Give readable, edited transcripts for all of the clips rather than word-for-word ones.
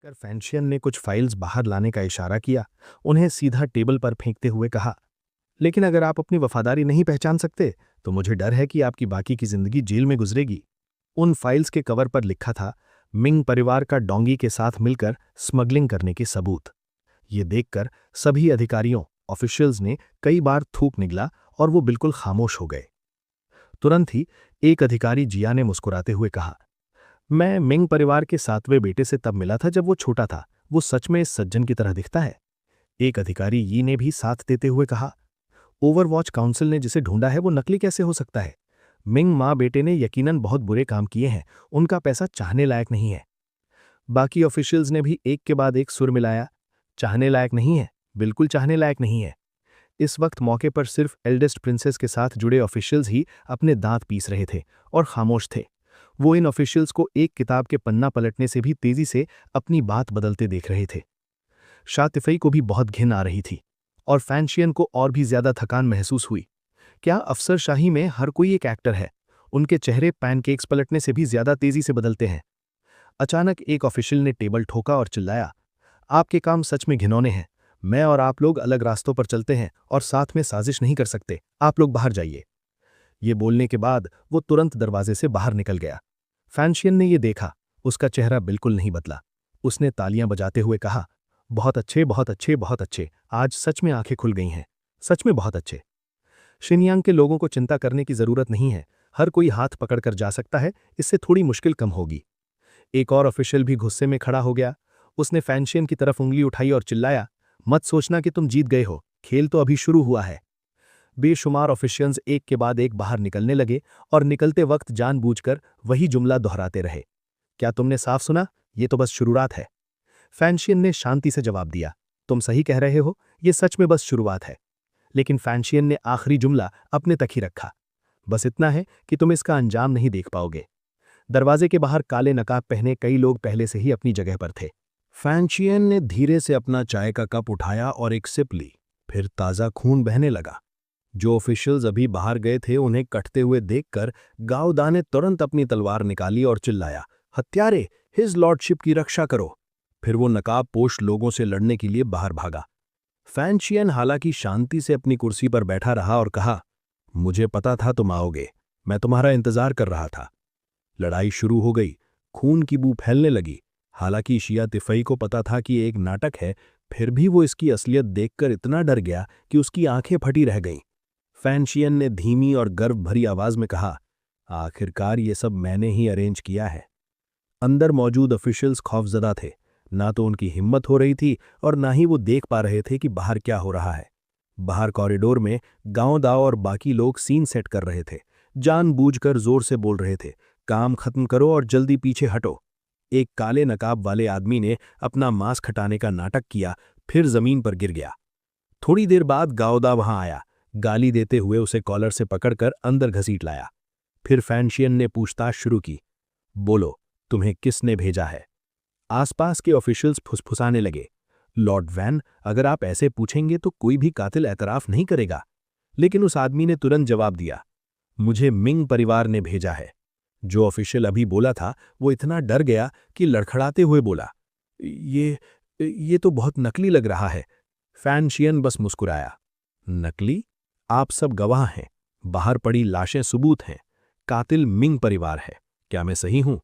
कर फैंशियन ने कुछ फाइल्स बाहर लाने का इशारा किया, उन्हें सीधा टेबल पर फेंकते हुए कहा, लेकिन अगर आप अपनी वफादारी नहीं पहचान सकते, तो मुझे डर है कि आपकी बाकी की जिंदगी जेल में गुजरेगी। उन फाइल्स के कवर पर लिखा था, मिंग परिवार का डोंगी के साथ मिलकर स्मगलिंग करने के सबूत। ये देखकर सभी अधिकारियों, ऑफिशियल्स ने कई बार थूक निगला और वो बिल्कुल खामोश हो गए। तुरंत ही एक अधिकारी जिया ने मुस्कुराते हुए कहा, मैं मिंग परिवार के 7वें बेटे से तब मिला था जब वो छोटा था। वो सच में इस सज्जन की तरह दिखता है। एक अधिकारी यी ने भी साथ देते हुए कहा, ओवरवॉच काउंसिल ने जिसे ढूंढा है वो नकली कैसे हो सकता है? मिंग माँ बेटे ने यकीनन बहुत बुरे काम किए हैं, उनका पैसा चाहने लायक नहीं है। बाकी ऑफिशियल्स ने भी एक के बाद एक सुर मिलाया, चाहने लायक नहीं है, बिल्कुल चाहने लायक नहीं है। इस वक्त मौके पर सिर्फ एल्डेस्ट प्रिंसेस के साथ जुड़े ऑफिशियल्स ही अपने दांत पीस रहे थे और खामोश थे। वो इन ऑफिशियल्स को एक किताब के पन्ना पलटने से भी तेजी से अपनी बात बदलते देख रहे थे। शातिफई को भी बहुत घिन आ रही थी और फैंशियन को और भी ज्यादा थकान महसूस हुई। क्या अफसरशाही में हर कोई एक एक्टर है? उनके चेहरे पैनकेक्स पलटने से भी ज्यादा तेजी से बदलते हैं। अचानक एक ऑफिशियल ने टेबल ठोका और चिल्लाया, आपके काम सच में घिनौने हैं। मैं और आप लोग अलग रास्तों पर चलते हैं और साथ में साजिश नहीं कर सकते। आप लोग बाहर जाइए। ये बोलने के बाद वो तुरंत दरवाजे से बाहर निकल गया। फैंशियन ने ये देखा, उसका चेहरा बिल्कुल नहीं बदला। उसने तालियां बजाते हुए कहा, बहुत अच्छे, बहुत अच्छे, बहुत अच्छे, आज सच में आंखें खुल गई हैं, सच में बहुत अच्छे। शिनयांग के लोगों को चिंता करने की जरूरत नहीं है, हर कोई हाथ पकड़कर जा सकता है, इससे थोड़ी मुश्किल कम होगी। एक और ऑफिशियल भी गुस्से में खड़ा हो गया। उसने फैंशियन की तरफ उंगली उठाई और चिल्लाया, मत सोचना कि तुम जीत गए हो, खेल तो अभी शुरू हुआ है। बेशुमार ऑफिशियल्स एक के बाद एक बाहर निकलने लगे और निकलते वक्त जानबूझकर वही जुमला दोहराते रहे, क्या तुमने साफ सुना? ये तो बस शुरुआत है। फैंशियन ने शांति से जवाब दिया, तुम सही कह रहे हो, ये सच में बस शुरुआत है। लेकिन फैंशियन ने आखिरी जुमला अपने तक ही रखा, बस इतना है कि तुम इसका अंजाम नहीं देख पाओगे। दरवाजे के बाहर काले नकाब पहने कई लोग पहले से ही अपनी जगह पर थे। फैंशियन ने धीरे से अपना चाय का कप उठाया और एक सिप ली, फिर ताज़ा खून बहने लगा। जो ऑफिशियल्स अभी बाहर गए थे उन्हें कटते हुए देखकर गावदा ने तुरंत अपनी तलवार निकाली और चिल्लाया, हत्यारे, हिज लॉर्डशिप की रक्षा करो। फिर वो नकाबपोश लोगों से लड़ने के लिए बाहर भागा। फैंशियन हालांकि शांति से अपनी कुर्सी पर बैठा रहा और कहा, मुझे पता था तुम आओगे, मैं तुम्हारा इंतजार कर रहा था। लड़ाई शुरू हो गई, खून की बू फैलने लगी। हालांकि शिया तिफई को पता था कि एक नाटक है, फिर भी वो इसकी असलियत देखकर इतना डर गया कि उसकी आंखें फटी रह गईं। फैंशियन ने धीमी और गर्व भरी आवाज में कहा, आखिरकार ये सब मैंने ही अरेंज किया है। अंदर मौजूद ऑफिशियल्स खौफजदा थे, ना तो उनकी हिम्मत हो रही थी और ना ही वो देख पा रहे थे कि बाहर क्या हो रहा है। बाहर कॉरिडोर में गांव-दाव और बाकी लोग सीन सेट कर रहे थे, जानबूझकर जोर से बोल रहे थे, काम खत्म करो और जल्दी पीछे हटो। एक काले नकाब वाले आदमी ने अपना मास्क हटाने का नाटक किया, फिर जमीन पर गिर गया। थोड़ी देर बाद गावदा वहां आया, गाली देते हुए उसे कॉलर से पकड़कर अंदर घसीट लाया। फिर फैंशियन ने पूछताछ शुरू की, बोलो, तुम्हें किसने भेजा है? आसपास के ऑफिशियल्स फुसफुसाने लगे, लॉर्ड वैन, अगर आप ऐसे पूछेंगे तो कोई भी कातिल एतराफ नहीं करेगा। लेकिन उस आदमी ने तुरंत जवाब दिया, मुझे मिंग परिवार ने भेजा है। जो ऑफिशियल अभी बोला था वो इतना डर गया कि लड़खड़ाते हुए बोला, ये तो बहुत नकली लग रहा है। फैंशियन बस मुस्कुराया, नकली? आप सब गवाह हैं, बाहर पड़ी लाशें सबूत हैं, कातिल मिंग परिवार है। क्या मैं सही हूं?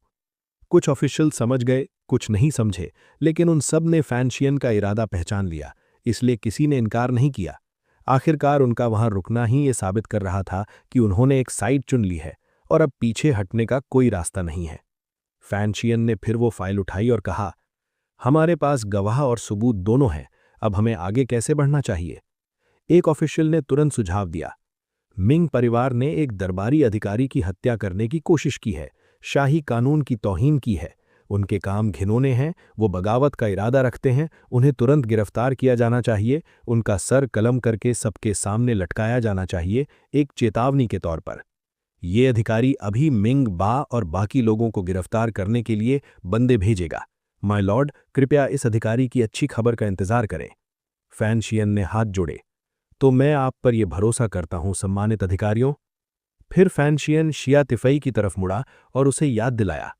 कुछ ऑफिशियल समझ गए, कुछ नहीं समझे, लेकिन उन सब ने फैंशियन का इरादा पहचान लिया, इसलिए किसी ने इनकार नहीं किया। आखिरकार उनका वहां रुकना ही ये साबित कर रहा था कि उन्होंने एक साइड चुन ली है और अब पीछे हटने का कोई रास्ता नहीं है। फैंशियन ने फिर वो फाइल उठाई और कहा, हमारे पास गवाह और सबूत दोनों हैं, अब हमें आगे कैसे बढ़ना चाहिए? एक ऑफिशियल ने तुरंत सुझाव दिया, मिंग परिवार ने एक दरबारी अधिकारी की हत्या करने की कोशिश की है, शाही कानून की तौहीन की है। उनके काम घिनौने हैं, वो बगावत का इरादा रखते हैं, उन्हें तुरंत गिरफ्तार किया जाना चाहिए, उनका सर कलम करके सबके सामने लटकाया जाना चाहिए, एक चेतावनी के तौर पर। ये अधिकारी अभी मिंग बा और बाकी लोगों को गिरफ्तार करने के लिए बंदे भेजेगा। माय लॉर्ड, कृपया इस अधिकारी की अच्छी खबर का इंतजार करें। फैंशियन ने हाथ जोड़े, तो मैं आप पर यह भरोसा करता हूं सम्मानित अधिकारियों। फिर फैंशियन शिया तिफई की तरफ मुड़ा और उसे याद दिलाया,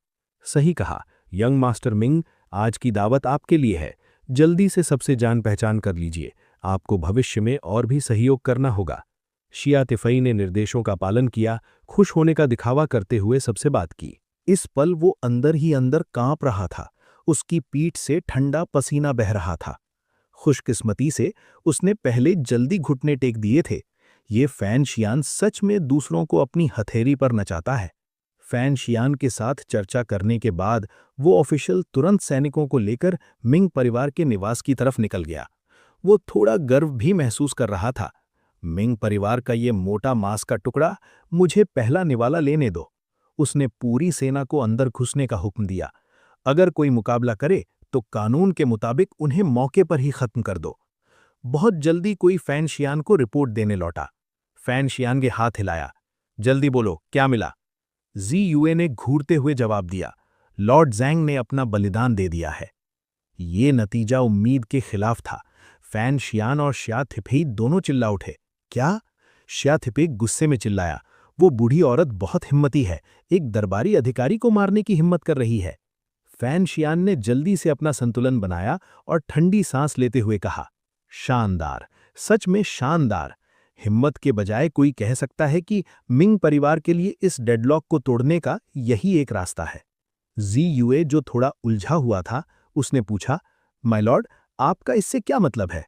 सही कहा, यंग मास्टर मिंग, आज की दावत आपके लिए है। जल्दी से सबसे जान पहचान कर लीजिए, आपको भविष्य में और भी सहयोग करना होगा। शिया तिफई ने निर्देशों का पालन किया, खुश होने का दिखावा करते हुए सबसे बात की। इस पल वो अंदर ही अंदर कांप रहा था, उसकी पीठ से ठंडा पसीना बह रहा था। खुशकिस्मती से उसने पहले जल्दी घुटने टेक दिए थे। ये फैन शियान सच में दूसरों को अपनी हथेली पर नचाता है। फैन शियान के साथ चर्चा करने के बाद वो ऑफिशियल तुरंत सैनिकों को लेकर मिंग परिवार के निवास की तरफ निकल गया। वो थोड़ा गर्व भी महसूस कर रहा था। मिंग परिवार का ये मोटा मांस का टुकड़ा, मुझे पहला निवाला लेने दो। उसने पूरी सेना को अंदर घुसने का हुक्म दिया। अगर कोई मुकाबला करे तो कानून के मुताबिक उन्हें मौके पर ही खत्म कर दो। बहुत जल्दी कोई फैन शियान को रिपोर्ट देने लौटा। फैन शियान के हाथ हिलाया। जल्दी बोलो, क्या मिला? जी यूए ने घूरते हुए जवाब दिया, लॉर्ड ज़ैंग ने अपना बलिदान दे दिया है। ये नतीजा उम्मीद के खिलाफ था। फैन शियान और शिया थिपेई दोनों चिल्ला उठे। क्या? शिया थिपेई गुस्से में चिल्लाया, वो बूढ़ी औरत बहुत हिम्मती है, एक दरबारी अधिकारी को मारने की हिम्मत कर रही है। फैन शियान ने जल्दी से अपना संतुलन बनाया और ठंडी सांस लेते हुए कहा, शानदार, सच में शानदार। हिम्मत के बजाय कोई कह सकता है कि मिंग परिवार के लिए इस डेडलॉक को तोड़ने का यही एक रास्ता है। जी यूए, जो थोड़ा उलझा हुआ था, उसने पूछा, माय लॉर्ड, आपका इससे क्या मतलब है?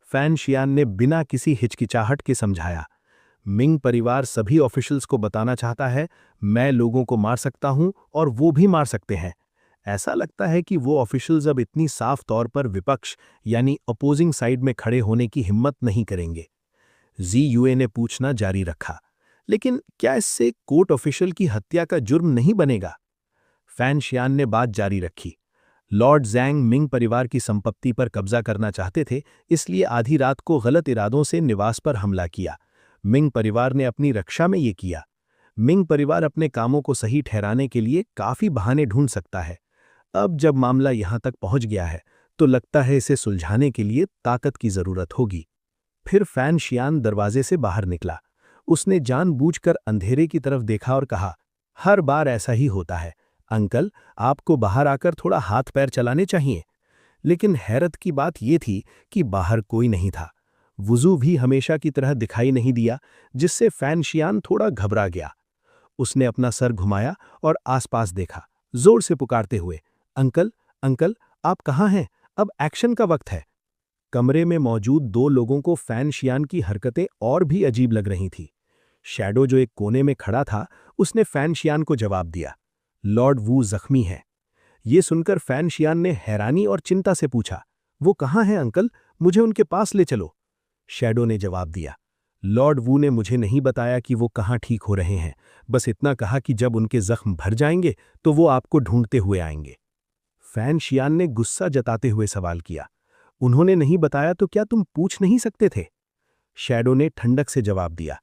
फैन शियान ने बिना किसी हिचकिचाहट के समझाया, मिंग परिवार सभी ऑफिशियल्स को बताना चाहता है, मैं लोगों को मार सकता हूं और वो भी मार सकते हैं। ऐसा लगता है कि वो ऑफिशियल्स अब इतनी साफ तौर पर विपक्ष यानी अपोजिंग साइड में खड़े होने की हिम्मत नहीं करेंगे। जी यूए ने पूछना जारी रखा, लेकिन क्या इससे कोर्ट ऑफिशियल की हत्या का जुर्म नहीं बनेगा? फैन शियान ने बात जारी रखी, लॉर्ड ज़ैंग मिंग परिवार की संपत्ति पर कब्जा करना चाहते थे, इसलिए आधी रात को गलत इरादों से निवास पर हमला किया। मिंग परिवार ने अपनी रक्षा में ये किया। मिंग परिवार अपने कामों को सही ठहराने के लिए काफी बहाने ढूंढ सकता है। अब जब मामला यहां तक पहुंच गया है, तो लगता है इसे सुलझाने के लिए ताकत की जरूरत होगी। फिर फैन शियान दरवाजे से बाहर निकला। उसने जानबूझकर अंधेरे की तरफ देखा और कहा, हर बार ऐसा ही होता है अंकल, आपको बाहर आकर थोड़ा हाथ पैर चलाने चाहिए। लेकिन हैरत की बात यह थी कि बाहर कोई नहीं था। वुजू भी हमेशा की तरह दिखाई नहीं दिया, जिससे फैन शियान थोड़ा घबरा गया। उसने अपना सर घुमाया और आसपास देखा, जोर से पुकारते हुए, अंकल, अंकल, आप कहाँ हैं? अब एक्शन का वक्त है। कमरे में मौजूद दो लोगों को फैन शियान की हरकतें और भी अजीब लग रही थी। शैडो, जो एक कोने में खड़ा था, उसने फैन शियान को जवाब दिया, लॉर्ड वू जख्मी है। ये सुनकर फैन शियान ने हैरानी और चिंता से पूछा, वो कहाँ हैं अंकल? मुझे उनके पास ले चलो। शैडो ने जवाब दिया, लॉर्ड वू ने मुझे नहीं बताया कि वो कहाँ ठीक हो रहे हैं, बस इतना कहा कि जब उनके जख्म भर जाएंगे तो वो आपको ढूंढते हुए आएंगे। फैन शियान ने गुस्सा जताते हुए सवाल किया, उन्होंने नहीं बताया तो क्या तुम पूछ नहीं सकते थे? शैडो ने ठंडक से जवाब दिया,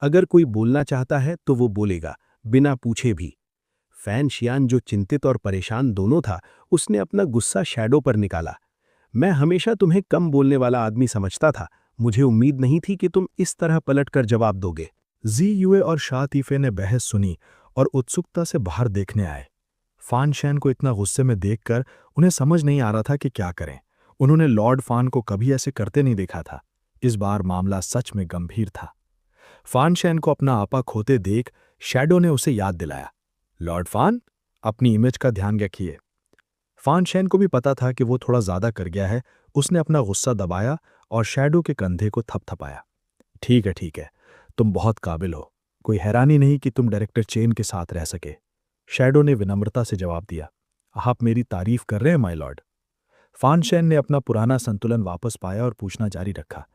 अगर कोई बोलना चाहता है तो वो बोलेगा, बिना पूछे भी। फैन शियान, जो चिंतित और परेशान दोनों था, उसने अपना गुस्सा शैडो पर निकाला। मैं हमेशा तुम्हें कम बोलने वाला आदमी समझता था, मुझे उम्मीद नहीं थी कि तुम इस तरह पलटकर जवाब दोगे। जी यूए और शातीफे ने बहस सुनी और उत्सुकता से बाहर देखने आए। फान शैन को इतना गुस्से में देखकर उन्हें समझ नहीं आ रहा था कि क्या करें। उन्होंने लॉर्ड फान को कभी ऐसे करते नहीं देखा था। इस बार मामला सच में गंभीर था। फान शैन को अपना आपा खोते देख शैडो ने उसे याद दिलाया, लॉर्ड फान, अपनी इमेज का ध्यान रखिए। फान शैन को भी पता था कि वो थोड़ा ज्यादा कर गया है। उसने अपना गुस्सा दबाया और शैडो के कंधे को थपथपाया। ठीक है, तुम बहुत काबिल हो, कोई हैरानी नहीं कि तुम डायरेक्टर चेन के साथ रह सके। शैडो ने विनम्रता से जवाब दिया, आप मेरी तारीफ कर रहे हैं माय लॉर्ड। फान शैन ने अपना पुराना संतुलन वापस पाया और पूछना जारी रखा,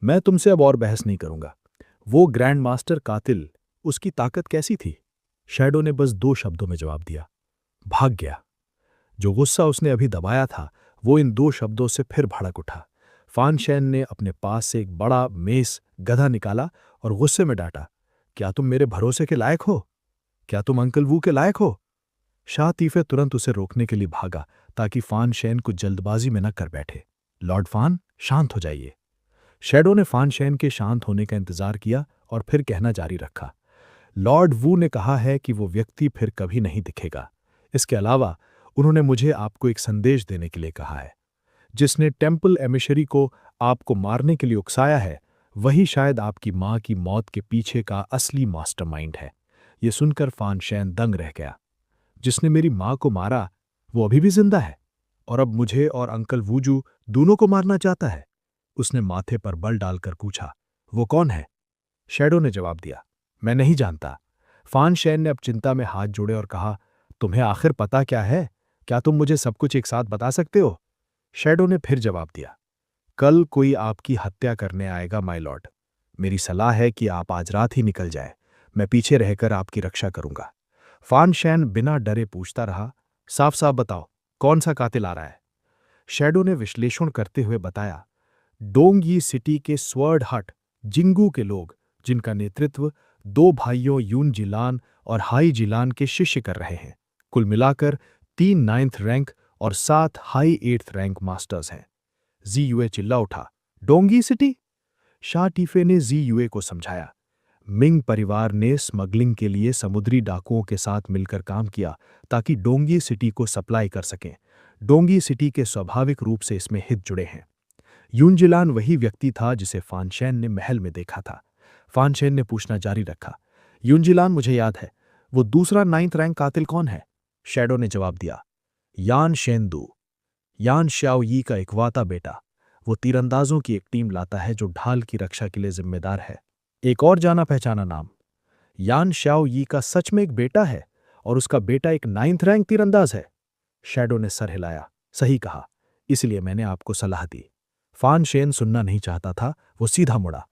मैं तुमसे अब और बहस नहीं करूंगा। वो ग्रैंड मास्टर कातिल, उसकी ताकत कैसी थी? शैडो ने बस 2 शब्दों में जवाब दिया, भाग गया। जो गुस्सा उसने अभी दबाया था, वो इन 2 शब्दों से फिर भड़क उठा। फान शैन ने अपने पास से एक बड़ा मेस गधा निकाला और गुस्से में डांटा, क्या तुम मेरे भरोसे के लायक हो? क्या तुम अंकल वू के लायक हो? शातीफे तुरंत उसे रोकने के लिए भागा ताकि फान शैन को जल्दबाजी में न कर बैठे। लॉर्ड फान, शांत हो जाइए। शैडो ने फान शैन के शांत होने का इंतजार किया और फिर कहना जारी रखा, लॉर्ड वू ने कहा है कि वो व्यक्ति फिर कभी नहीं दिखेगा। इसके अलावा उन्होंने मुझे आपको एक संदेश देने के लिए कहा है। जिसने टेम्पल एमिशरी को आपको मारने के लिए उकसाया है, वही शायद आपकी माँ की मौत के पीछे का असली मास्टरमाइंड है। ये सुनकर फान शैन दंग रह गया। जिसने मेरी माँ को मारा, वो अभी भी जिंदा है और अब मुझे और अंकल वूजू दोनों को मारना चाहता है। उसने माथे पर बल डालकर पूछा, वो कौन है? शैडो ने जवाब दिया, मैं नहीं जानता। फान शैन ने अब चिंता में हाथ जोड़े और कहा, तुम्हें आखिर पता क्या है? क्या तुम मुझे सब कुछ एक साथ बता सकते हो? शैडो ने फिर जवाब दिया, कल कोई आपकी हत्या करने आएगा माय लॉर्ड। मेरी सलाह है कि आप आज रात ही निकल जाए। मैं पीछे रहकर आपकी रक्षा करूंगा। फान शैन बिना डरे पूछता रहा, साफ साफ बताओ, कौन सा कातिल आ रहा है? शैडो ने विश्लेषण करते हुए बताया, डोंगी सिटी के स्वर्ड हट जिंगू के लोग, जिनका नेतृत्व दो भाइयों यून जिलान और हाई जिलान के शिष्य कर रहे हैं। कुल मिलाकर 3 9th रैंक और 7 हाई 8th रैंक मास्टर्स हैं। जीयूए चिल्ला उठा, डोंगी सिटी? शाह टीफे ने जीयूए को समझाया, मिंग परिवार ने स्मगलिंग के लिए समुद्री डाकुओं के साथ मिलकर काम किया ताकि डोंगी सिटी को सप्लाई कर सकें। डोंगी सिटी के स्वाभाविक रूप से इसमें हित जुड़े हैं। यूनजिलान वही व्यक्ति था जिसे फानशैन ने महल में देखा था। फानशैन ने पूछना जारी रखा, यूनजिलान मुझे याद है, वो दूसरा 9th रैंक कातिल कौन है? शैडो ने जवाब दिया, यान शेंदू, यान श्याओ यी का इकवाता बेटा। वो तीरंदाजों की एक टीम लाता है जो ढाल की रक्षा के लिए जिम्मेदार है। एक और जाना पहचाना नाम, यान श्याओ यी का सच में एक बेटा है और उसका बेटा एक 9th रैंक तीरंदाज है। शैडो ने सर हिलाया, सही कहा, इसलिए मैंने आपको सलाह दी। फान शेन सुनना नहीं चाहता था, वो सीधा मुड़ा,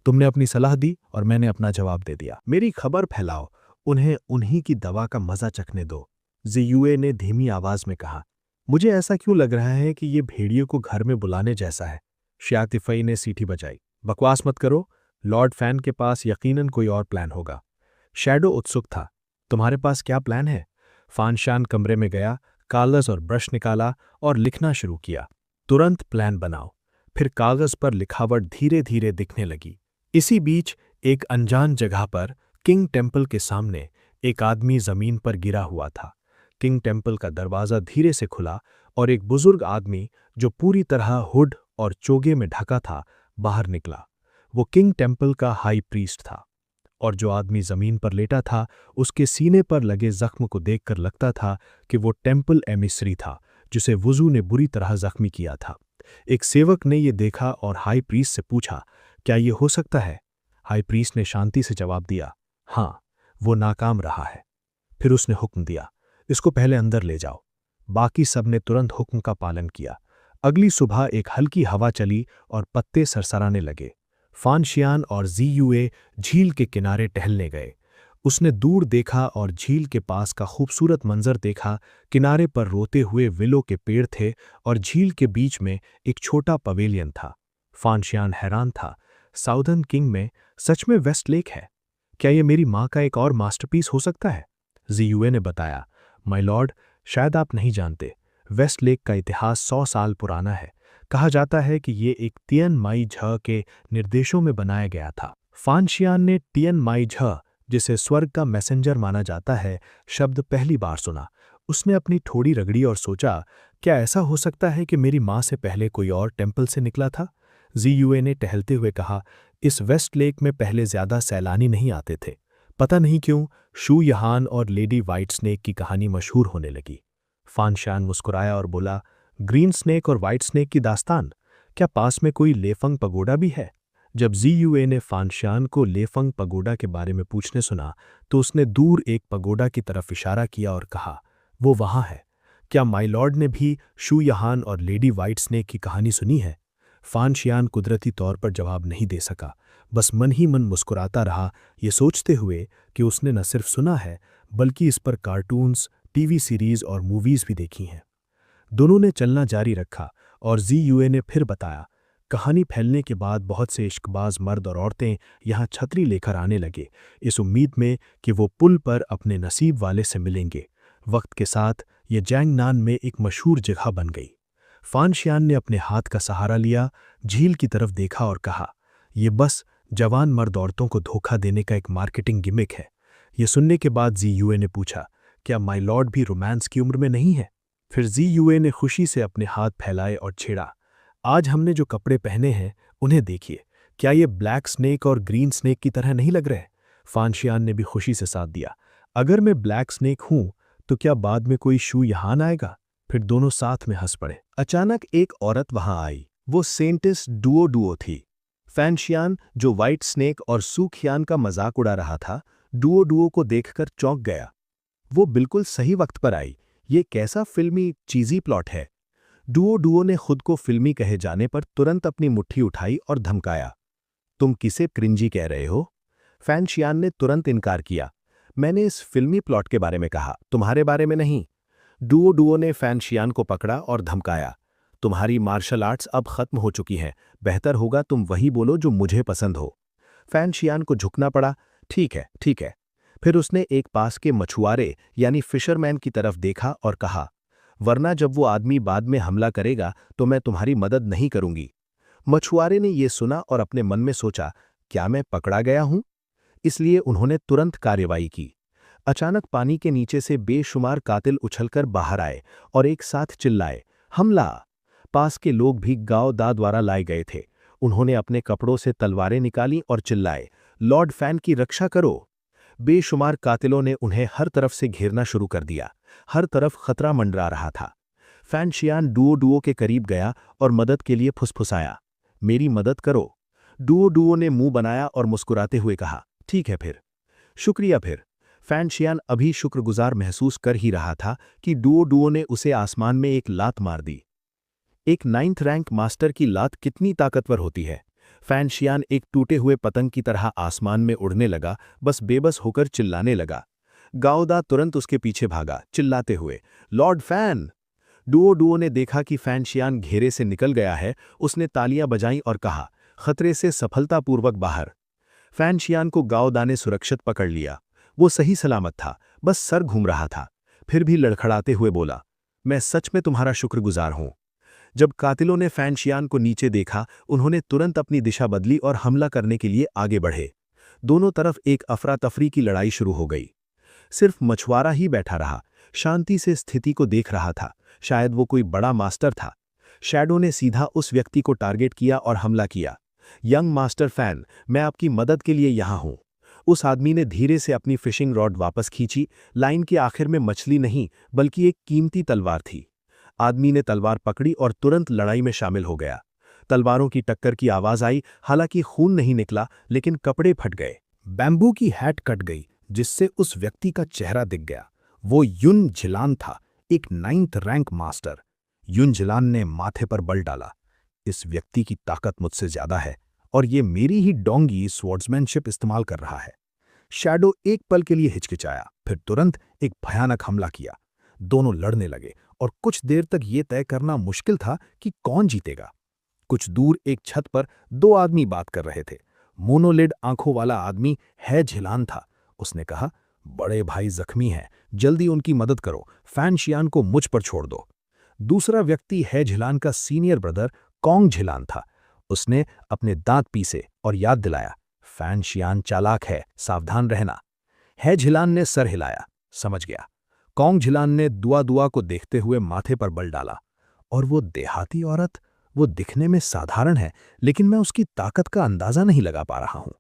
तुमने अपनी सलाह दी और मैंने अपना जवाब दे दिया। मेरी खबर फैलाओ, उन्हें उन्हीं की दवा का मजा चखने दो, जीयूए ने धीमी आवाज में कहा। मुझे ऐसा क्यों लग रहा है कि ये भेड़ियों को घर में बुलाने जैसा है? श्यातिफई ने सीटी बजाई, बकवास मत करो, लॉर्ड फैन के पास यकीनन कोई और प्लान होगा। शैडो उत्सुक था, तुम्हारे पास क्या प्लान है? फानशान कमरे में गया, कागज और ब्रश निकाला और लिखना शुरू किया। तुरंत प्लान बनाओ। फिर कागज पर लिखावट धीरे धीरे दिखने लगी। इसी बीच एक अनजान जगह पर किंग टेम्पल के सामने एक आदमी जमीन पर गिरा हुआ था। किंग टेम्पल का दरवाजा धीरे से खुला और एक बुजुर्ग आदमी जो पूरी तरह हुड और चोगे में ढका था बाहर निकला। वो किंग टेम्पल का हाई प्रीस्ट था और जो आदमी जमीन पर लेटा था उसके सीने पर लगे जख्म को देखकर लगता था कि वो टेम्पल एमिसरी था जिसे वुजू ने बुरी तरह जख्मी किया था। एक सेवक ने ये देखा और हाई प्रीस्ट से पूछा, क्या ये हो सकता है? हाई प्रीस्ट ने शांति से जवाब दिया, हाँ, वो नाकाम रहा है। फिर उसने हुक्म दिया, इसको पहले अंदर ले जाओ। बाकी सब ने तुरंत हुक्म का पालन किया। अगली सुबह एक हल्की हवा चली और पत्ते सरसराने लगे। फानशियान और जीयूए झील के किनारे टहलने गए। उसने दूर देखा और झील के पास का खूबसूरत मंजर देखा। किनारे पर रोते हुए विलो के पेड़ थे और झील के बीच में एक छोटा पवेलियन था। फानशियान हैरान था, साउदर्न किंग में सच में वेस्ट लेक है? क्या ये मेरी माँ का एक और मास्टरपीस हो सकता है? जीयूए ने बताया, माय लॉर्ड, शायद आप नहीं जानते, वेस्ट लेक का इतिहास 100 साल पुराना है। कहा जाता है कि ये एक तियन माई झ के निर्देशों में बनाया गया था। फानशियान ने तियन माई झ, जिसे स्वर्ग का मैसेंजर माना जाता है, शब्द पहली बार सुना। उसने अपनी ठोड़ी रगड़ी और सोचा, क्या ऐसा हो सकता है कि मेरी माँ से पहले कोई और टेम्पल से निकला था? जीयूए ने टहलते हुए कहा, इस वेस्ट लेक में पहले ज्यादा सैलानी नहीं आते थे। पता नहीं क्यों शू यहान और लेडी वाइट स्नेक की कहानी मशहूर होने लगी। फानशान मुस्कुराया और बोला, ग्रीन स्नेक और वाइट स्नेक की दास्तान? क्या पास में कोई लेफंग पगोडा भी है? जब जीयूए ने फानशान को लेफंग पगोडा के बारे में पूछने सुना तो उसने दूर एक पगोडा की तरफ इशारा किया और कहा, वो वहां है। क्या माय लॉर्ड ने भी शू यहान और लेडी वाइट स्नेक की कहानी सुनी है? फानशियान कुदरती तौर पर जवाब नहीं दे सका, बस मन ही मन मुस्कुराता रहा, ये सोचते हुए कि उसने न सिर्फ सुना है बल्कि इस पर कार्टून्स, टीवी सीरीज और मूवीज भी देखी हैं। दोनों ने चलना जारी रखा और जीयूए ने फिर बताया, कहानी फैलने के बाद बहुत से इश्कबाज मर्द और औरतें यहाँ छतरी लेकर आने लगे, इस उम्मीद में कि वो पुल पर अपने नसीब वाले से मिलेंगे। वक्त के साथ ये जैंगनान में एक मशहूर जगह बन गई। फानशियान ने अपने हाथ का सहारा लिया, झील की तरफ देखा और कहा, ये बस जवान मर्द औरतों को धोखा देने का एक मार्केटिंग गिमिक है। ये सुनने के बाद जीयूए ने पूछा, क्या माय लॉर्ड भी रोमांस की उम्र में नहीं है? फिर ज़ीयूए ने खुशी से अपने हाथ फैलाए और छेड़ा। आज हमने जो कपड़े पहने हैं उन्हें देखिए, क्या ये ब्लैक स्नेक और ग्रीन स्नेक की तरह नहीं लग रहे? फानशियान ने भी खुशी से साथ दिया। अगर मैं ब्लैक स्नेक हूं तो क्या बाद में कोई शू यहां ना आएगा? फिर दोनों साथ में हंस पड़े। अचानक एक औरत वहां आई। वो सेंटिस डुओ डुओ थी। फैनशियान, जो व्हाइट स्नेक और सूखियान का मजाक उड़ा रहा था, डुओ डुओ को देखकर चौंक गया। वो बिल्कुल सही वक्त पर आई। ये कैसा फिल्मी चीजी प्लॉट है। डुओ डुओ ने खुद को फिल्मी कहे जाने पर तुरंत अपनी मुट्ठी उठाई और धमकाया। तुम किसे क्रिंजी कह रहे हो? फैनशियान ने तुरंत इनकार किया। मैंने इस फिल्मी प्लॉट के बारे में कहा, तुम्हारे बारे में नहीं। डुओ डुओ ने फैनशियान को पकड़ा और धमकाया। तुम्हारी मार्शल आर्ट्स अब खत्म हो चुकी हैं, बेहतर होगा तुम वही बोलो जो मुझे पसंद हो। फैनशियान को झुकना पड़ा। ठीक है, ठीक है। फिर उसने एक पास के मछुआरे यानी फिशरमैन की तरफ देखा और कहा, वरना जब वो आदमी बाद में हमला करेगा तो मैं तुम्हारी मदद नहीं करूंगी। मछुआरे ने यह सुना और अपने मन में सोचा, क्या मैं पकड़ा गया हूं? इसलिए उन्होंने तुरंत कार्रवाई की। अचानक पानी के नीचे से बेशुमार कातिल उछलकर बाहर आए और एक साथ चिल्लाए, हमला! पास के लोग भी गावदा द्वारा लाए गए थे। उन्होंने अपने कपड़ों से तलवारें निकाली और चिल्लाए, लॉर्ड फैन की रक्षा करो! बेशुमार कातिलों ने उन्हें हर तरफ से घेरना शुरू कर दिया। हर तरफ खतरा मंडरा रहा था। फैनशियान डुओ डुओ के करीब गया और मदद के लिए फुसफुसाया, मेरी मदद करो। डुओ डुओ ने मुंह बनाया और मुस्कुराते हुए कहा, ठीक है फिर, शुक्रिया फिर। फैनशियान अभी शुक्रगुजार महसूस कर ही रहा था कि डुओ डुओ ने उसे आसमान में एक लात मार दी। एक 9th रैंक मास्टर की लात कितनी ताकतवर होती है। फैनशियान एक टूटे हुए पतंग की तरह आसमान में उड़ने लगा, बस बेबस होकर चिल्लाने लगा। गावदा तुरंत उसके पीछे भागा, चिल्लाते हुए, लॉर्ड फैन! डुओ डुओ ने देखा कि फैनशियान घेरे से निकल गया है। उसने तालियां बजाईं और कहा, खतरे से सफलतापूर्वक बाहर। फैनशियान को गावदा ने सुरक्षित पकड़ लिया। वो सही सलामत था, बस सर घूम रहा था। फिर भी लड़खड़ाते हुए बोला, मैं सच में तुम्हारा शुक्रगुजार हूं। जब कातिलों ने फैनशियान को नीचे देखा, उन्होंने तुरंत अपनी दिशा बदली और हमला करने के लिए आगे बढ़े। दोनों तरफ एक अफरा तफरी की लड़ाई शुरू हो गई। सिर्फ मछुआरा ही बैठा रहा, शांति से स्थिति को देख रहा था। शायद वो कोई बड़ा मास्टर था। शैडो ने सीधा उस व्यक्ति को टारगेट किया और हमला किया। यंग मास्टर फैन, मैं आपकी मदद के लिए यहां हूं। उस आदमी ने धीरे से अपनी फिशिंग रॉड वापस खींची। लाइन के आखिर में मछली नहीं, बल्कि एक कीमती तलवार थी। आदमी ने तलवार पकड़ी और तुरंत लड़ाई में शामिल हो गया। तलवारों की टक्कर की आवाज आई, हालांकि खून नहीं निकला, लेकिन कपड़े फट गए। बैम्बू की हैट कट गई, जिससे उस व्यक्ति का चेहरा दिख गया। वो युन झिलान था, एक 9th रैंक मास्टर। युन झिलान ने माथे पर बल डाला, इस व्यक्ति की ताकत मुझसे ज्यादा है और ये मेरी ही डोंगी स्वॉर्ड्समैनशिप इस्तेमाल कर रहा है। शैडो एक पल के लिए हिचकिचाया, फिर तुरंत एक भयानक हमला किया। दोनों लड़ने लगे और कुछ देर तक ये तय करना मुश्किल था कि कौन जीतेगा। कुछ दूर एक छत पर दो आदमी बात कर रहे थे। मोनोलिड आंखों वाला आदमी है झिलान था। उसने कहा, बड़े भाई जख्मी हैं, जल्दी उनकी मदद करो, फैनशियान को मुझ पर छोड़ दो। दूसरा व्यक्ति है झिलान का सीनियर ब्रदर कॉन्ग झिलान था। उसने अपने दांत पीसे और याद दिलाया, फैनशियान चालाक है, सावधान रहना। है झिलान ने सर हिलाया, समझ गया। कॉन्ग झिलान ने दुआ दुआ को देखते हुए माथे पर बल डाला। और वो देहाती औरत, वो दिखने में साधारण है, लेकिन मैं उसकी ताकत का अंदाजा नहीं लगा पा रहा हूं।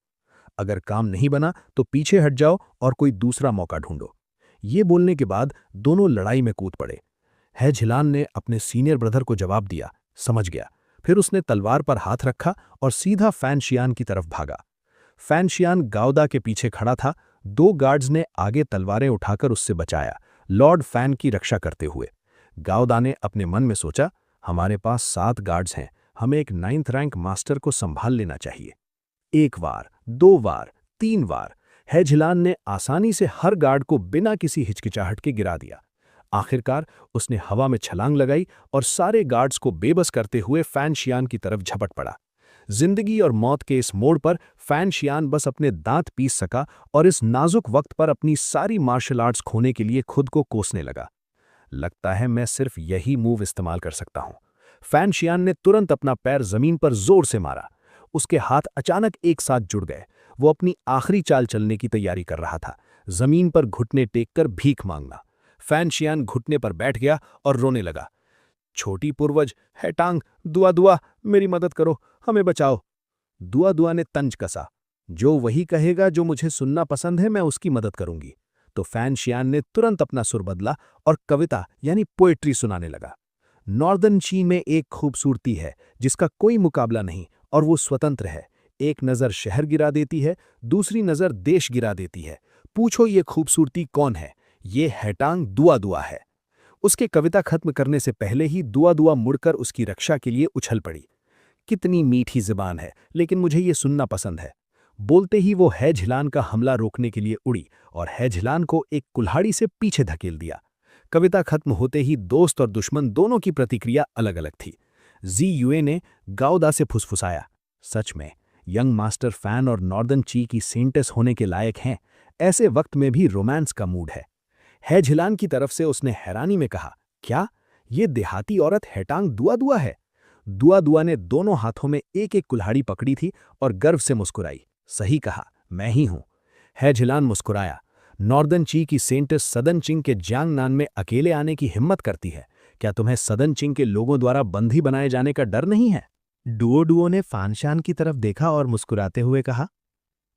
अगर काम नहीं बना तो पीछे हट जाओ और कोई दूसरा मौका ढूंढो। ये बोलने के बाद दोनों लड़ाई में कूद पड़े। है झिलान ने अपने सीनियर ब्रदर को जवाब दिया, समझ गया। फिर उसने तलवार पर हाथ रखा और सीधा फैनशियान की तरफ भागा। फैनशियान गावदा के पीछे खड़ा था। दो गार्ड्स ने आगे तलवारें उठाकर उससे बचाया, लॉर्ड फैन की रक्षा करते हुए। गावदा ने अपने मन में सोचा, हमारे पास 7 गार्ड्स हैं, हमें एक 9th रैंक मास्टर को संभाल लेना चाहिए। 1 बार, 2 बार, 3 बार है झिलान ने आसानी से हर गार्ड को बिना किसी हिचकिचाहट के गिरा दिया। आखिरकार उसने हवा में छलांग लगाई और सारे गार्ड्स को बेबस करते हुए फैनशियान की तरफ झपट पड़ा। जिंदगी और मौत के इस मोड़ पर फैनशियान बस अपने दांत पीस सका और इस नाजुक वक्त पर अपनी सारी मार्शल आर्ट्स खोने के लिए खुद को कोसने लगा। लगता है मैं सिर्फ यही मूव इस्तेमाल कर सकता हूं। फैनशियान ने तुरंत अपना पैर जमीन पर जोर से मारा। उसके हाथ अचानक एक साथ जुड़ गए। वो अपनी आखिरी चाल चलने की तैयारी कर रहा था, जमीन पर घुटने टेककर भीख मांगना। फैनशियान घुटने पर बैठ गया और रोने लगा। छोटी पूर्वज, है टांग, दुआ दुआ, मेरी मदद करो, हमें बचाओ। दुआ दुआ ने तंज कसा, जो वही कहेगा जो मुझे सुनना पसंद है, मैं उसकी मदद करूंगी। तो फैनशियान ने तुरंत अपना सुर बदला और कविता यानी पोएट्री सुनाने लगा। नॉर्दर्न चीन में एक खूबसूरती है जिसका कोई मुकाबला नहीं और वो स्वतंत्र है। एक नज़र शहर गिरा देती है, दूसरी नज़र देश गिरा देती है। पूछो ये खूबसूरती कौन है? ये हैटांग दुआ दुआ है। उसके कविता खत्म करने से पहले ही दुआ दुआ मुड़कर उसकी रक्षा के लिए उछल पड़ी। कितनी मीठी ज़बान है, लेकिन मुझे ये सुनना पसंद है। बोलते ही वो है झिलान का हमला रोकने के लिए उड़ी और है झिलान को एक कुल्हाड़ी से पीछे धकेल दिया। कविता खत्म होते ही दोस्त और दुश्मन दोनों की प्रतिक्रिया अलग अलग थी। जी युए ने गाओदा से फुसफुसाया, सच में यंग मास्टर फैन और नॉर्दर्न ची की सेंटेस होने के लायक हैं। ऐसे वक्त में भी रोमांस का मूड है झिलान की तरफ से उसने हैरानी में कहा, क्या ये देहाती औरत हैटांग दुआ दुआ है? दुआ दुआ ने दोनों हाथों में एक एक कुल्हाड़ी पकड़ी थी और गर्व से मुस्कुराई, सही कहा, मैं ही हूं। है झिलान मुस्कुराया, नॉर्दर्न ची की सेंटेस सदन चिंग के जियांगनान में अकेले आने की हिम्मत करती है। क्या तुम्हें सदन चिंग के लोगों द्वारा बंदी बनाए जाने का डर नहीं है? डुओ डुओ ने फानशान की तरफ देखा और मुस्कुराते हुए कहा,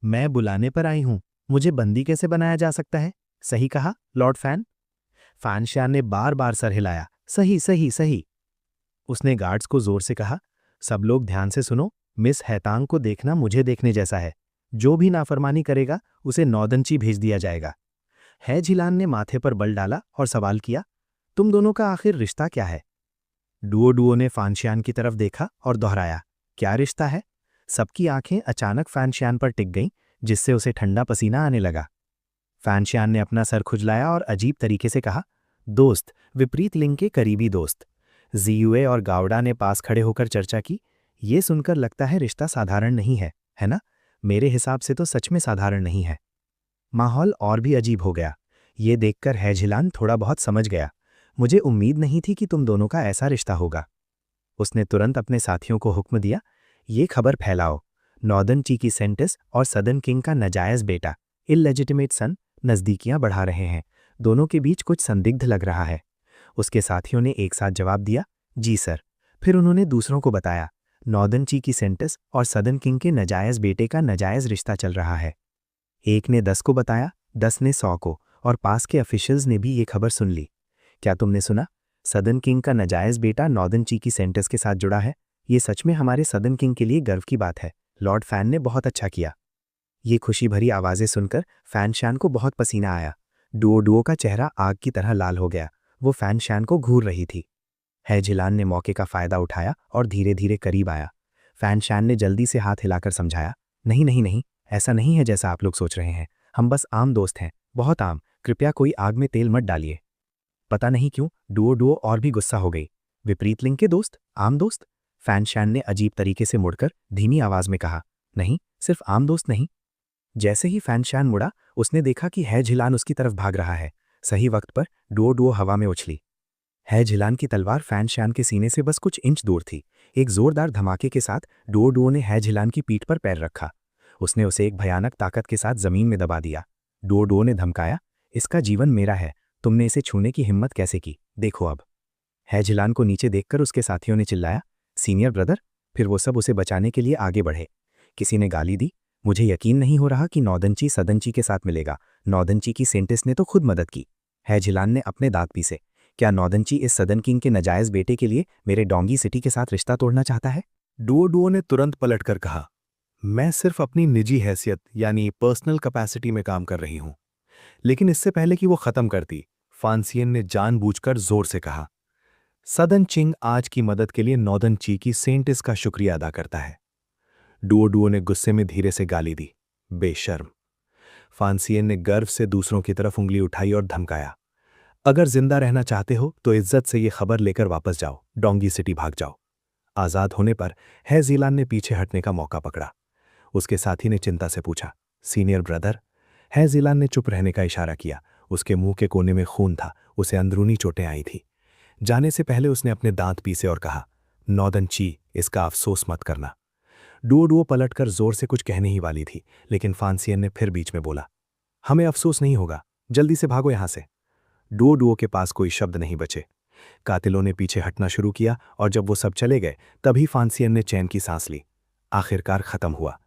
मैं बुलाने पर आई हूं, मुझे बंदी कैसे बनाया जा सकता है? सही कहा लॉर्ड फैन। फानशान ने बार बार सर हिलाया, सही सही सही। उसने गार्ड्स को जोर से कहा, सब लोग ध्यान से सुनो, मिस हैतांग को देखना मुझे देखने जैसा है। जो भी नाफरमानी करेगा उसे नौदनची भेज दिया जाएगा। है झिलान ने माथे पर बल डाला और सवाल किया, तुम दोनों का आखिर रिश्ता क्या है? डुओ डुओ ने फानशियान की तरफ देखा और दोहराया, क्या रिश्ता है? सबकी आंखें अचानक फैनशियान पर टिक गईं, जिससे उसे ठंडा पसीना आने लगा। फैनशियान ने अपना सर खुजलाया और अजीब तरीके से कहा, दोस्त, विपरीत लिंग के करीबी दोस्त। जीयुए और गावडा ने पास खड़े होकर चर्चा की। ये सुनकर लगता है रिश्ता साधारण नहीं है ना? मेरे हिसाब से तो सच में साधारण नहीं है। माहौल और भी अजीब हो गया। ये देखकर है झिलान थोड़ा बहुत समझ गया। मुझे उम्मीद नहीं थी कि तुम दोनों का ऐसा रिश्ता होगा। उसने तुरंत अपने साथियों को हुक्म दिया, ये खबर फैलाओ, नॉर्दर्न ची की सेंटिस और सदर्न किंग का नाजायज बेटा, इललेजिटिमेट सन, नज़दीकियां बढ़ा रहे हैं। दोनों के बीच कुछ संदिग्ध लग रहा है। उसके साथियों ने एक साथ जवाब दिया, जी सर। फिर उन्होंने दूसरों को बताया, नॉर्दर्न ची की सेंटिस और सदर्न किंग के नाजायज बेटे का नाजायज रिश्ता चल रहा है। एक ने 10 को बताया, 10 ने 100 को, और पास के ऑफिशियल्स ने भी ये खबर सुन ली। क्या तुमने सुना? सदर्न किंग का नाजायज बेटा नॉर्दर्न ची की सेंटिस के साथ जुड़ा है। ये सच में हमारे सदर्न किंग के लिए गर्व की बात है। लॉर्ड फैन ने बहुत अच्छा किया। ये खुशी भरी आवाज़ें सुनकर फैनशान को बहुत पसीना आया। डुओ डुओ का चेहरा आग की तरह लाल हो गया। वो फैनशान को घूर रही थी। है झिलान ने मौके का फ़ायदा उठाया और धीरे धीरे करीब आया। फैनशान ने जल्दी से हाथ हिलाकर समझाया, नहीं नहीं नहीं, ऐसा नहीं है जैसा आप लोग सोच रहे हैं। हम बस आम दोस्त हैं, बहुत आम। कृपया कोई आग में तेल मत डालिए। पता नहीं क्यों डुओ डुओ और भी गुस्सा हो गई। विपरीत लिंग के दोस्त, आम दोस्त? फैनशान ने अजीब तरीके से मुड़कर धीमी आवाज में कहा, नहीं, सिर्फ आम दोस्त नहीं। जैसे ही फैनशान मुड़ा, उसने देखा कि है झिलान उसकी तरफ भाग रहा है। सही वक्त पर डुओ डुओ हवा में उछली। है झिलान की तलवार फैनशान के सीने से बस कुछ इंच दूर थी। एक जोरदार धमाके के साथ डुओ डुओ ने है झिलान की पीठ पर पैर रखा। उसने उसे एक भयानक ताकत के साथ जमीन में दबा दिया। डुओ डुओ ने धमकाया, इसका जीवन मेरा है, तुमने इसे छूने की हिम्मत कैसे की? देखो अब। है झिलान को नीचे देखकर उसके साथियों ने चिल्लाया, सीनियर ब्रदर। फिर वो सब उसे बचाने के लिए आगे बढ़े। किसी ने गाली दी, मुझे यकीन नहीं हो रहा कि नौदनची सदनची के साथ मिलेगा। नौदनची की सेंटिस ने तो खुद मदद की। है झिलान ने अपने दांत पीसे, क्या नौदनची इस सदन किंग के नाजायज बेटे के लिए मेरे डोंगी सिटी के साथ रिश्ता तोड़ना चाहता है? डुओ डुओ ने तुरंत पलटकर कहा, मैं सिर्फ अपनी निजी हैसियत यानी पर्सनल कैपेसिटी में काम कर रही हूं। लेकिन इससे पहले कि वो खत्म करती, फांसियन ने जानबूझकर जोर से कहा, सदन चिंग आज की मदद के लिए नॉर्दर्न ची की सेंटिस का शुक्रिया अदा करता है। डुओ डुओ ने गुस्से में धीरे से गाली दी, बेशर्म। फांसियन ने गर्व से दूसरों की तरफ उंगली उठाई और धमकाया, अगर जिंदा रहना चाहते हो तो इज्जत से ये खबर लेकर वापस जाओ, डोंगी सिटी भाग जाओ। आजाद होने पर है झिलान ने पीछे हटने का मौका पकड़ा। उसके साथी ने चिंता से पूछा, सीनियर ब्रदर? है झिलान ने चुप रहने का इशारा किया। उसके मुंह के कोने में खून था, उसे अंदरूनी चोटें आई थी। जाने से पहले उसने अपने दांत पीसे और कहा, नॉर्दर्न ची, इसका अफसोस मत करना। डुओ डुओ पलटकर जोर से कुछ कहने ही वाली थी, लेकिन फांसियन ने फिर बीच में बोला, हमें अफसोस नहीं होगा, जल्दी से भागो यहां से। डुओ डुओ के पास कोई शब्द नहीं बचे। कातिलों ने पीछे हटना शुरू किया और जब वो सब चले गए तभी फांसियन ने चैन की सांस ली। आखिरकार खत्म हुआ।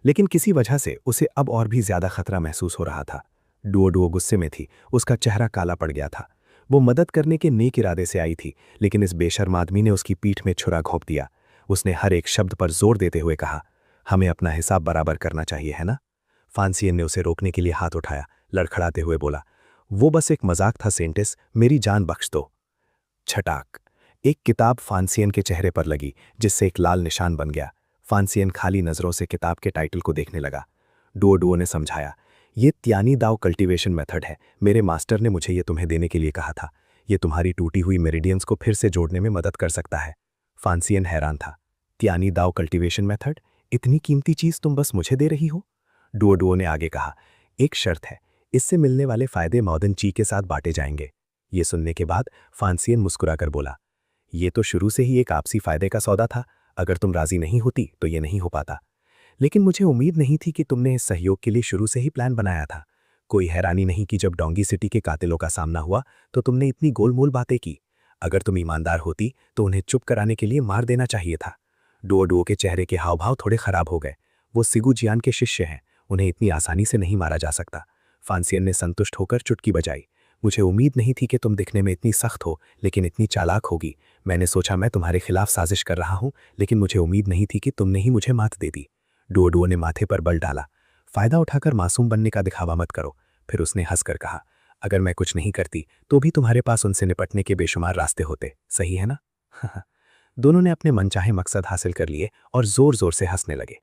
लेकिन किसी वजह से उसे अब और भी ज्यादा खतरा महसूस हो रहा था। डुओ डुओ गुस्से में थी, उसका चेहरा काला पड़ गया था। वो मदद करने के नेक इरादे से आई थी, लेकिन इस बेशर्म आदमी ने उसकी पीठ में छुरा घोंप दिया। उसने हर एक शब्द पर जोर देते हुए कहा, हमें अपना हिसाब बराबर करना चाहिए, है ना? फांसियन ने उसे रोकने के लिए हाथ उठाया, लड़खड़ाते हुए बोला, वो बस एक मजाक था सेंटिस, मेरी जान बख्श दो। छटाक! एक किताब फांसियन के चेहरे पर लगी, जिससे एक लाल निशान बन गया। फांसियन खाली नजरों से किताब के टाइटल को देखने लगा। डुओ डुओ ने समझाया, ये त्यानी दाव कल्टीवेशन मेथड है। मेरे मास्टर ने मुझे ये तुम्हें देने के लिए कहा था। ये तुम्हारी टूटी हुई मेरिडियंस को फिर से जोड़ने में मदद कर सकता है। फांसियन हैरान था। त्यानी दाव कल्टीवेशन मेथड? इतनी कीमती चीज तुम बस मुझे दे रही हो? डुओ डुओ ने आगे कहा, एक शर्त है, इससे मिलने वाले फायदे मॉडर्न ची के साथ बांटे जाएंगे। ये सुनने के बाद फांसियन मुस्कुराकर बोला, ये तो शुरू से ही एक आपसी फायदे का सौदा था। अगर तुम राजी नहीं होती तो ये नहीं हो पाता। लेकिन मुझे उम्मीद नहीं थी कि तुमने इस सहयोग के लिए शुरू से ही प्लान बनाया था। कोई हैरानी नहीं कि जब डोंगी सिटी के कातिलों का सामना हुआ तो तुमने इतनी गोलमोल बातें की। अगर तुम ईमानदार होती तो उन्हें चुप कराने के लिए मार देना चाहिए था। डुओ डुओ के चेहरे के हाव भाव थोड़े खराब हो गए। वो सिगु जियान के शिष्य हैं, उन्हें इतनी आसानी से नहीं मारा जा सकता। फांसियन ने संतुष्ट होकर चुटकी बजाई। मुझे उम्मीद नहीं थी कि तुम दिखने में इतनी सख्त हो, लेकिन इतनी चालाक होगी। मैंने सोचा मैं तुम्हारे खिलाफ साजिश कर रहा हूं, लेकिन मुझे उम्मीद नहीं थी कि तुमने ही मुझे मात दे दी। डुओ डुओ ने माथे पर बल डाला। फायदा उठाकर मासूम बनने का दिखावा मत करो। फिर उसने हंसकर कहा, अगर मैं कुछ नहीं करती तो भी तुम्हारे पास उनसे निपटने के बेशुमार रास्ते होते, सही है ना? दोनों ने अपने मनचाहे मकसद हासिल कर लिए और जोर जोर से हंसने लगे।